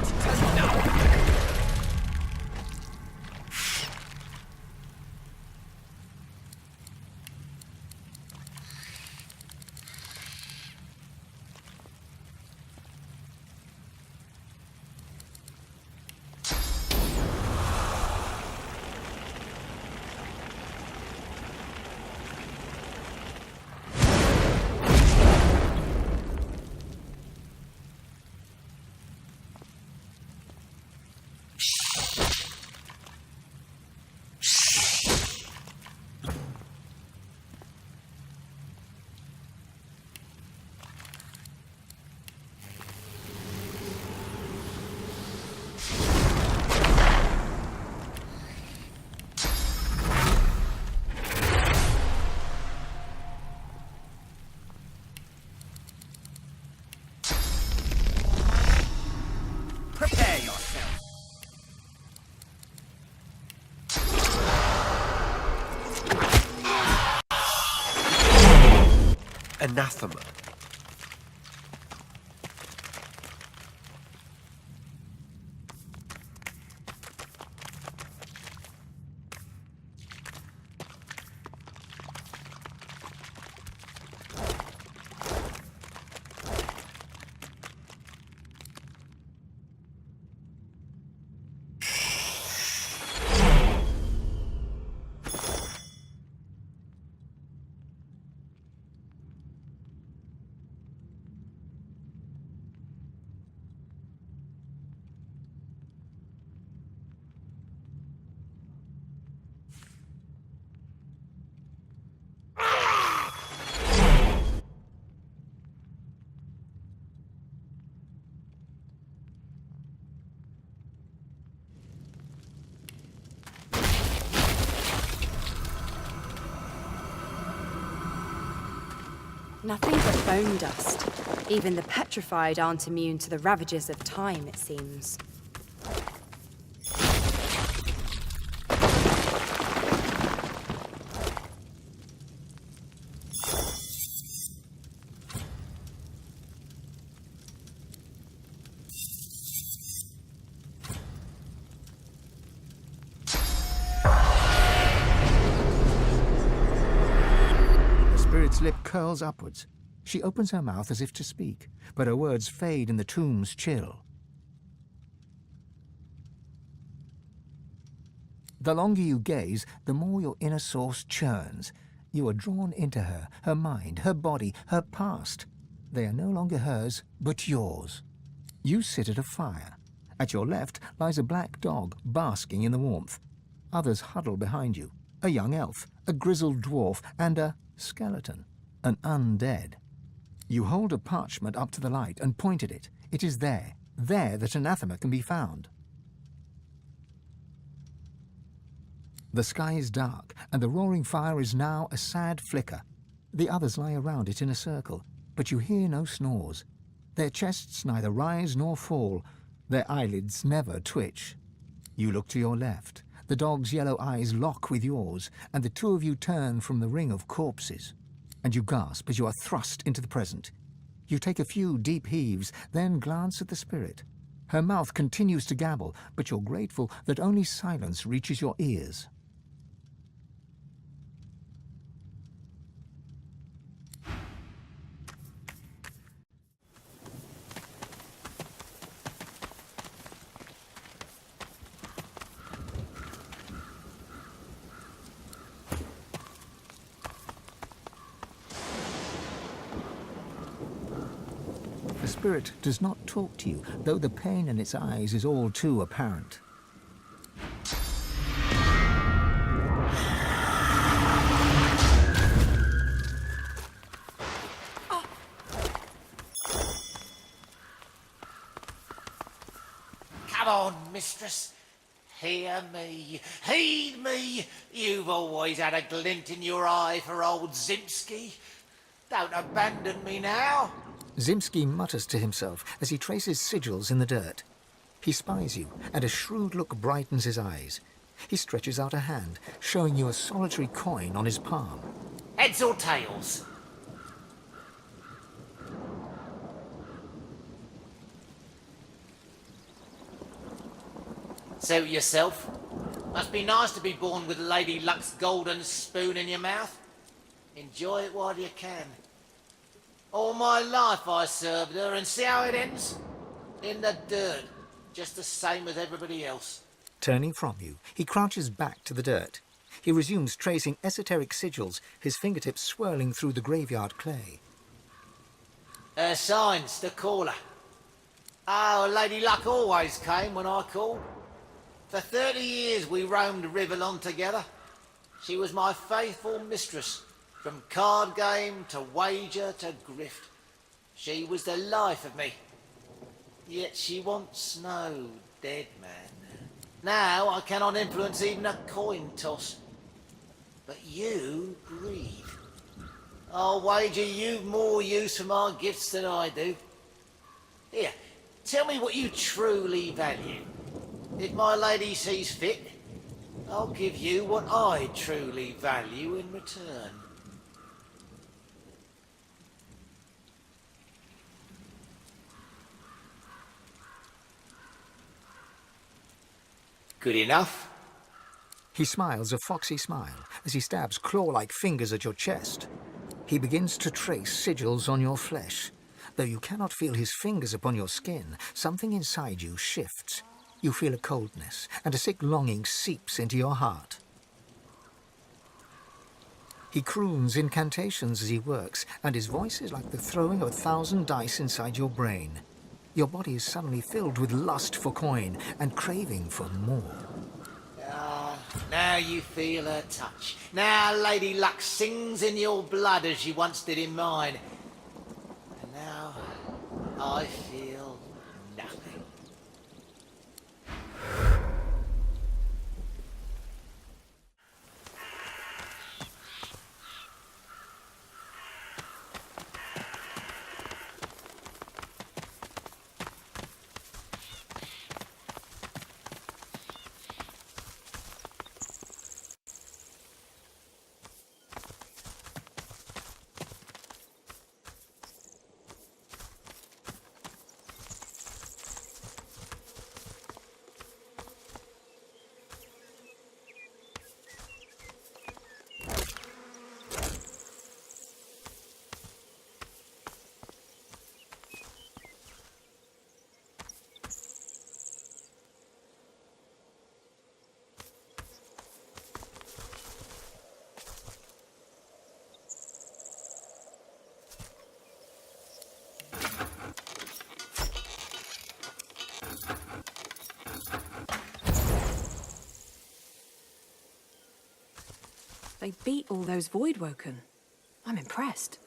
to know. Prepare yourself. Anathema. Nothing but bone dust. Even the petrified aren't immune to the ravages of time, it seems. Spirit's lip curls upwards. She opens her mouth as if to speak, but her words fade in the tomb's chill. The longer you gaze, the more your inner source churns. You are drawn into her, her mind, her body, her past. They are no longer hers, but yours. You sit at a fire. At your left lies a black dog, basking in the warmth. Others huddle behind you. A young elf, a grizzled dwarf, and a skeleton, an undead. You hold a parchment up to the light and point at it. It is there that anathema can be found. The sky is dark, and the roaring fire is now a sad flicker. The others lie around it in a circle, but you hear no snores. Their chests neither rise nor fall. Their eyelids never twitch. You look to your left. The dog's yellow eyes lock with yours, and the two of you turn from the ring of corpses. And you gasp as you are thrust into the present. You take a few deep heaves, then glance at the spirit. Her mouth continues to gabble, but you're grateful that only silence reaches your ears. The spirit does not talk to you, though the pain in its eyes is all too apparent. Come on, mistress. Hear me. Heed me. You've always had a glint in your eye for old Zimski. Don't abandon me now. Zimski mutters to himself as he traces sigils in the dirt. He spies you, and a shrewd look brightens his eyes. He stretches out a hand, showing you a solitary coin on his palm. Heads or tails? Suit yourself. Must be nice to be born with Lady Luck's golden spoon in your mouth. Enjoy it while you can. All my life I served her, and see how it ends? In the dirt, just the same as everybody else. Turning from you, he crouches back to the dirt. He resumes tracing esoteric sigils, his fingertips swirling through the graveyard clay. Her signs to call her. Oh, Lady Luck always came when I called. For 30 years we roamed Rivellon together. She was my faithful mistress, from card game to wager to grift. She was the life of me. Yet she wants no dead man. Now I cannot influence even a coin toss. But you breathe. I'll wager you've more use for my gifts than I do. Here, tell me what you truly value. If my lady sees fit, I'll give you what I truly value in return. Good enough? He smiles a foxy smile as he stabs claw-like fingers at your chest. He begins to trace sigils on your flesh. Though you cannot feel his fingers upon your skin, something inside you shifts. You feel a coldness, and a sick longing seeps into your heart. He croons incantations as he works, and his voice is like the throwing of 1,000 dice inside your brain. Your body is suddenly filled with lust for coin and craving for more. Ah, now you feel her touch. Now Lady Luck sings in your blood as she once did in mine. And now I feel nothing. They beat all those Voidwoken. I'm impressed.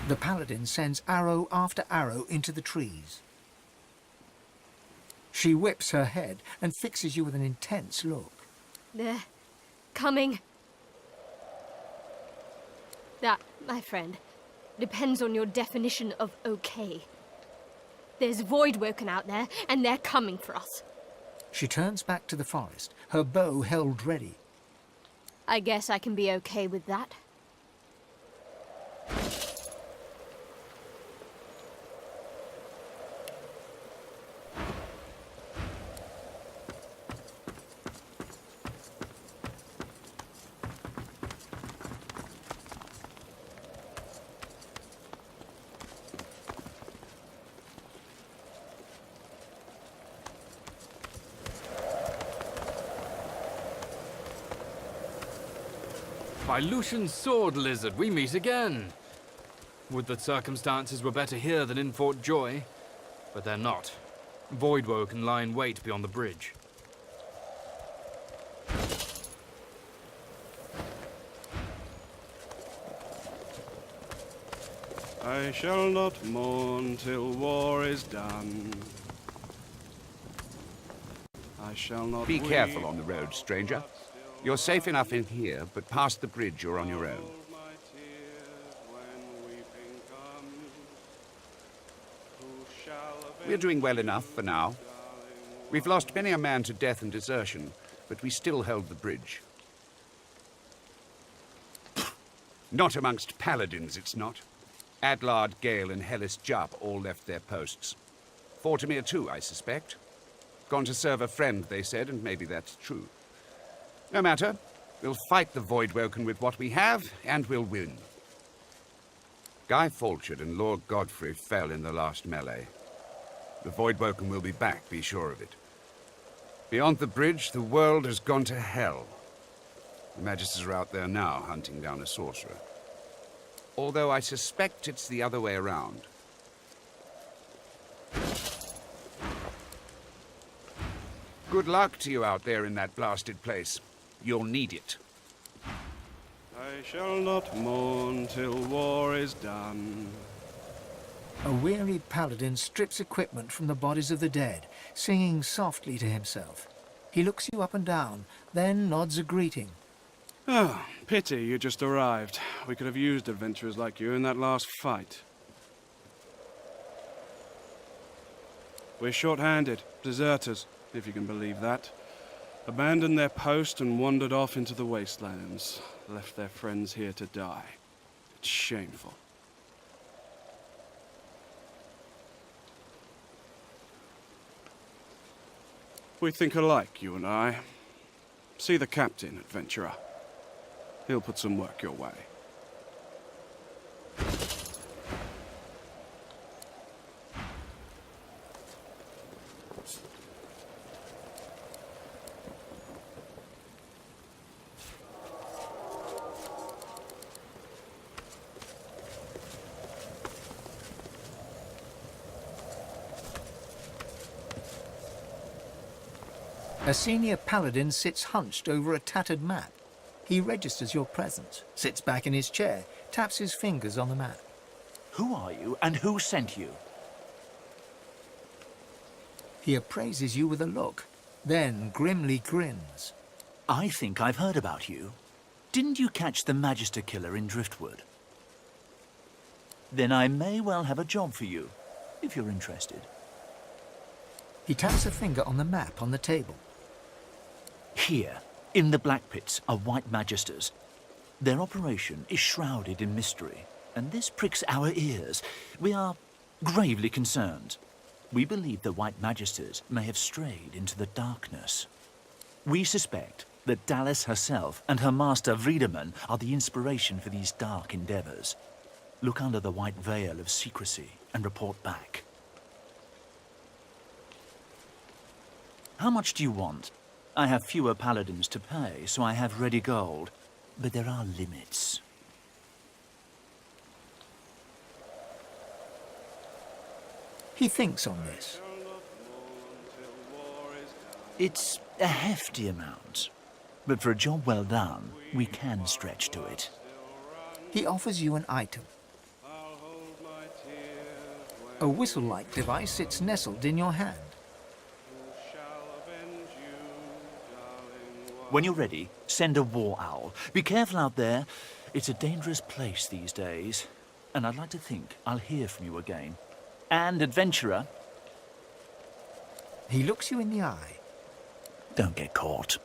The Paladin sends arrow after arrow into the trees. She whips her head and fixes you with an intense look. They're coming. That, my friend, depends on your definition of okay. There's Voidwoken out there, and they're coming for us. She turns back to the forest, her bow held ready. I guess I can be okay with that. By Lucian's sword, lizard, we meet again. Would that circumstances were better here than in Fort Joy, but they're not. Voidwoken lie in wait beyond the bridge. I shall not mourn till war is done. I shall not Be weep. careful on the road, stranger. You're safe enough in here, but past the bridge you're on your own. Hold my tears when weeping comes. Who shall avenge We're doing well enough for now. We've lost many a man to death and desertion, but we still held the bridge. Not amongst paladins, it's not. Adlard, Gale, and Hellis Jupp all left their posts. Fortimere too, I suspect. Gone to serve a friend, they said, and maybe that's true. No matter. We'll fight the Voidwoken with what we have, and we'll win. Guy Falchard and Lord Godfrey fell in the last melee. The Voidwoken will be back, be sure of it. Beyond the bridge, the world has gone to hell. The Magisters are out there now, hunting down a sorcerer. Although I suspect it's the other way around. Good luck to you out there in that blasted place. You'll need it. I shall not mourn till war is done. A weary paladin strips equipment from the bodies of the dead, singing softly to himself. He looks you up and down, then nods a greeting. Oh, pity you just arrived. We could have used adventurers like you in that last fight. We're short-handed, deserters, if you can believe that. Abandoned their post and wandered off into the wastelands. Left their friends here to die. It's shameful. We think alike, you and I. See the captain, adventurer. He'll put some work your way. A senior paladin sits hunched over a tattered map. He registers your presence, sits back in his chair, taps his fingers on the map. Who are you, and who sent you? He appraises you with a look, then grimly grins. I think I've heard about you. Didn't you catch the Magister killer in Driftwood? Then I may well have a job for you, if you're interested. He taps a finger on the map on the table. Here, in the Black Pits, are White Magisters. Their operation is shrouded in mystery, and this pricks our ears. We are gravely concerned. We believe the White Magisters may have strayed into the darkness. We suspect that Dallas herself and her master Rivellon are the inspiration for these dark endeavors. Look under the white veil of secrecy and report back. How much do you want? I have fewer paladins to pay, so I have ready gold. But there are limits. He thinks on this. It's a hefty amount. But for a job well done, we can stretch to it. He offers you an item. A whistle-like device sits nestled in your hand. When you're ready, send a war owl. Be careful out there. It's a dangerous place these days. And I'd like to think I'll hear from you again. And, adventurer... He looks you in the eye. Don't get caught.